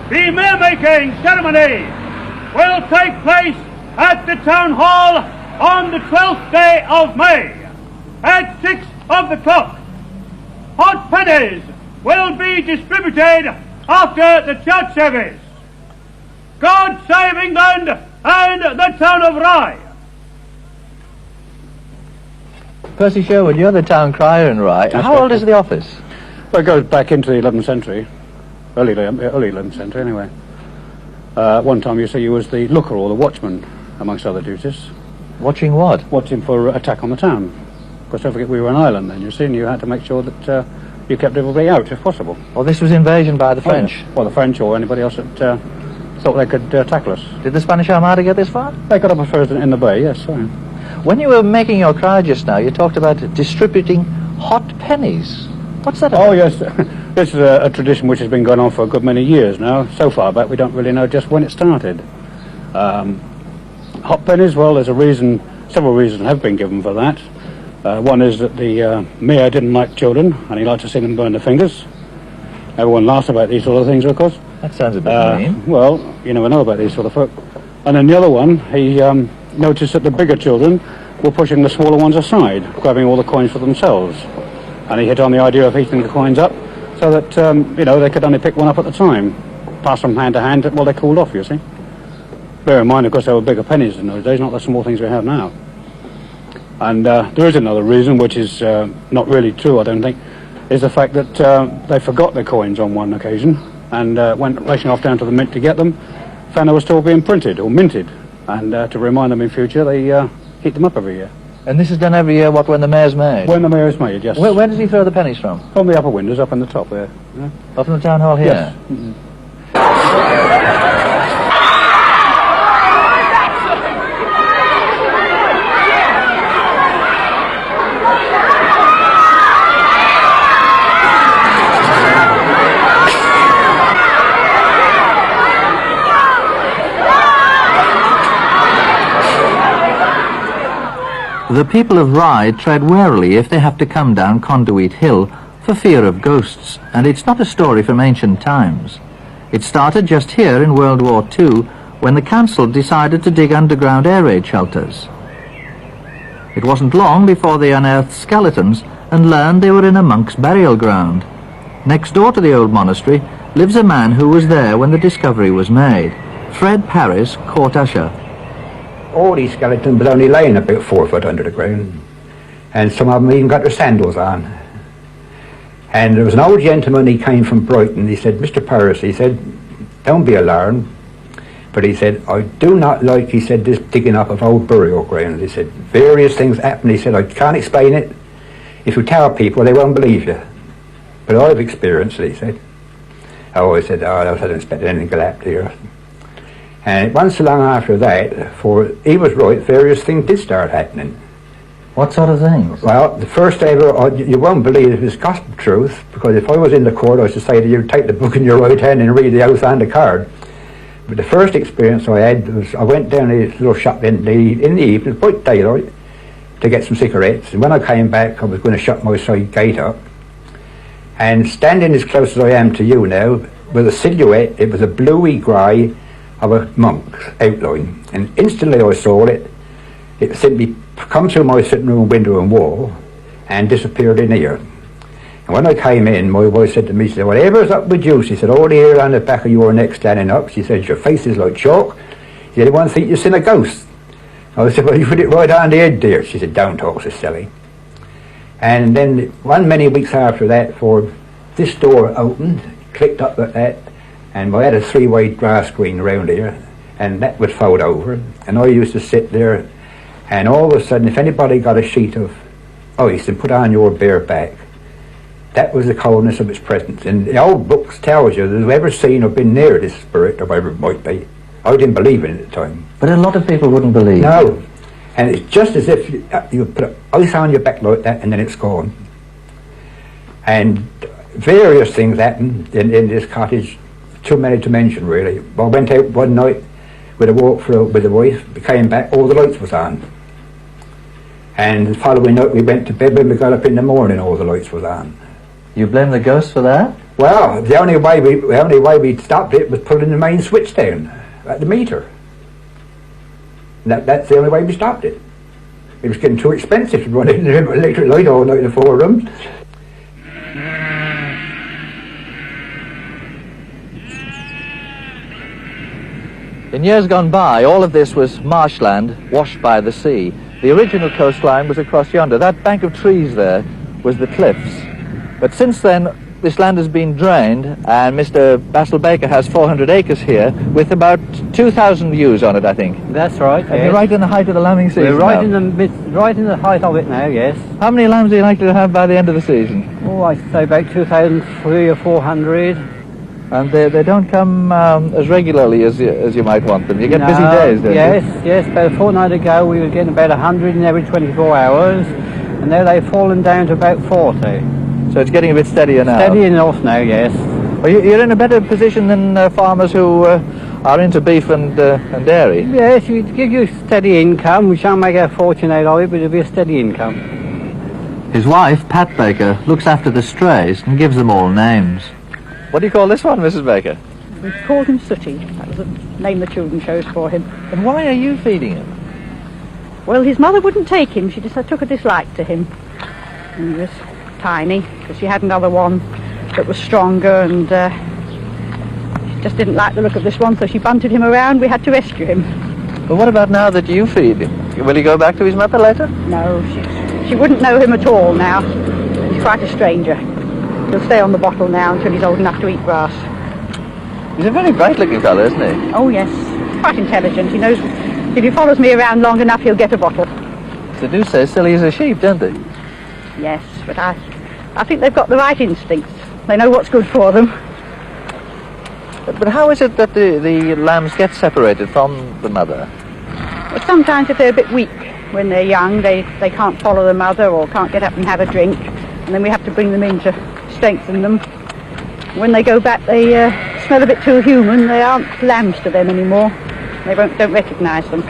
The mayor-making ceremony will take place at the Town Hall on the 12th day of May at 6 o'clock. Hot pennies will be distributed after the church service. God save England and the town of Rye. Percy Sherwood, you're the town crier in Rye. How old is the office? Well, it goes back into the 11th century, early 11th century anyway. One time you say you was the looker or the watchman, amongst other duties. Watching what? Watching for attack on the town. Because don't forget we were an island then, you see, and you had to make sure that you kept everybody out if possible. Well, this was invasion by the French. Oh, well, the French or anybody else that thought they could tackle us. Did the Spanish Armada get this far? They got up as far as in the bay, yes. So. When you were making your cry just now, you talked about distributing hot pennies. What's that about? Oh, yes. This is a tradition which has been going on for a good many years now. So far back, we don't really know just when it started. Hot pennies, well, there's a reason, several reasons have been given for that. One is that the mayor didn't like children, and he liked to see them burn their fingers. Everyone laughs about these sort of things, of course. That sounds a bit mean. Well, you never know about these sort of folk. And then the other one, he noticed that the bigger children were pushing the smaller ones aside, grabbing all the coins for themselves. And he hit on the idea of heating the coins up so that, you know, they could only pick one up at a time, pass from hand to hand while they cooled off, you see. Bear in mind, of course, there were bigger pennies in those days, not the small things we have now. And there is another reason, which is not really true, I don't think, is the fact that they forgot their coins on one occasion and went racing off down to the mint to get them, found they were still being printed or minted. And to remind them in future, they heat them up every year. And this is done every year, what, when the mayor's made? When the mayor is made, yes. Where does he throw the pennies from? From the upper windows, up in the top there. Yeah. Up in the town hall here? Yes. Mm-hmm. The people of Rye tread warily if they have to come down Conduit Hill for fear of ghosts, and it's not a story from ancient times. It started just here in World War II when the council decided to dig underground air raid shelters. It wasn't long before they unearthed skeletons and learned they were in a monk's burial ground. Next door to the old monastery lives a man who was there when the discovery was made, Fred Parris, court usher. All these skeletons were only laying about 4 foot under the ground, and some of them even got their sandals on. And there was an old gentleman, he came from Brighton, he said, Mr. Parris, he said, don't be alarmed, but he said, I do not like, he said, this digging up of old burial grounds. He said, various things happen, he said, I can't explain it. If you tell people, they won't believe you. But I've experienced it, he said. I always said, oh, I wasn't expecting anything to happen here. And it wasn't so long after that, for he was right, various things did start happening. What sort of things? Well, the first ever, you won't believe it was gospel truth, because if I was in the court, I should say to you, take the book in your right hand and read the oath and the card. But the first experience I had was, I went down to this little shop in the evening, quite daylight, to get some cigarettes. And when I came back, I was going to shut my side gate up. And standing as close as I am to you now, with a silhouette, it was a bluey grey, of a monk's outline, and instantly I saw it. It simply come through my sitting room window and wall and disappeared in here. And when I came in, my wife said to me, she said, whatever's up with you? She said, all the hair on the back of your neck standing up. She said, your face is like chalk. She said, anyone think you've seen a ghost? I said, well, you put it right on the head, dear. She said, don't talk so silly. And then many weeks after that, for this door opened, clicked up like that, and I had a 3-way glass screen around here, and that would fold over, and I used to sit there, and all of a sudden, if anybody got a sheet of ice and put on your bare back, that was the coldness of its presence. And the old books tells you that whoever seen or been near this spirit, or whatever it might be, I didn't believe in it at the time. But a lot of people wouldn't believe. No, and it's just as if you put ice on your back like that, and then it's gone. And various things happened in this cottage. Too many to mention, really. I went out one night with a walk through with the wife, we came back, all the lights was on. And the following night we went to bed, when we got up in the morning, all the lights was on. You blame the ghost for that? Well, the only way we stopped it was pulling the main switch down at the meter. That's the only way we stopped it. It was getting too expensive to run in the electric light all night in the 4 rooms. In years gone by, all of this was marshland washed by the sea. The original coastline was across yonder. That bank of trees there was the cliffs. But since then, this land has been drained, and Mr. Basil Baker has 400 acres here with about 2,000 ewes on it, I think. That's right. And you're right in the height of the lambing season. We're right in the height of it now. Yes. How many lambs are you likely to have by the end of the season? Oh, I say about 2,300 or 400. And they don't come as regularly as you might want them. You get busy No, days, don't you? Yes. About a fortnight ago, we were getting about 100 in every 24 hours, and now they've fallen down to about 40. So it's getting a bit steadier now. Steady enough now, yes. Well, you're in a better position than farmers who are into beef and dairy. Yes, it gives you steady income. We shan't make a fortune out of it, but it'll be a steady income. His wife, Pat Baker, looks after the strays and gives them all names. What do you call this one, Mrs. Baker? We called him Sooty. That was the name the children chose for him. And why are you feeding him? Well, his mother wouldn't take him. She just took a dislike to him. And he was tiny, because she had another one that was stronger, and she just didn't like the look of this one, so she bunted him around. We had to rescue him. But what about now that you feed him? Will he go back to his mother later? No, she wouldn't know him at all now. He's quite a stranger. He'll stay on the bottle now until he's old enough to eat grass. He's a very bright-looking fellow, isn't he? Oh, yes. Quite intelligent. He knows if he follows me around long enough, he'll get a bottle. They do say silly as a sheep, don't they? Yes, but I think they've got the right instincts. They know what's good for them. But how is it that the lambs get separated from the mother? But sometimes if they're a bit weak when they're young, they can't follow the mother or can't get up and have a drink, and then we have to bring them in to strengthen them. When they go back, they smell a bit too human. They aren't lambs to them anymore. They don't recognise them.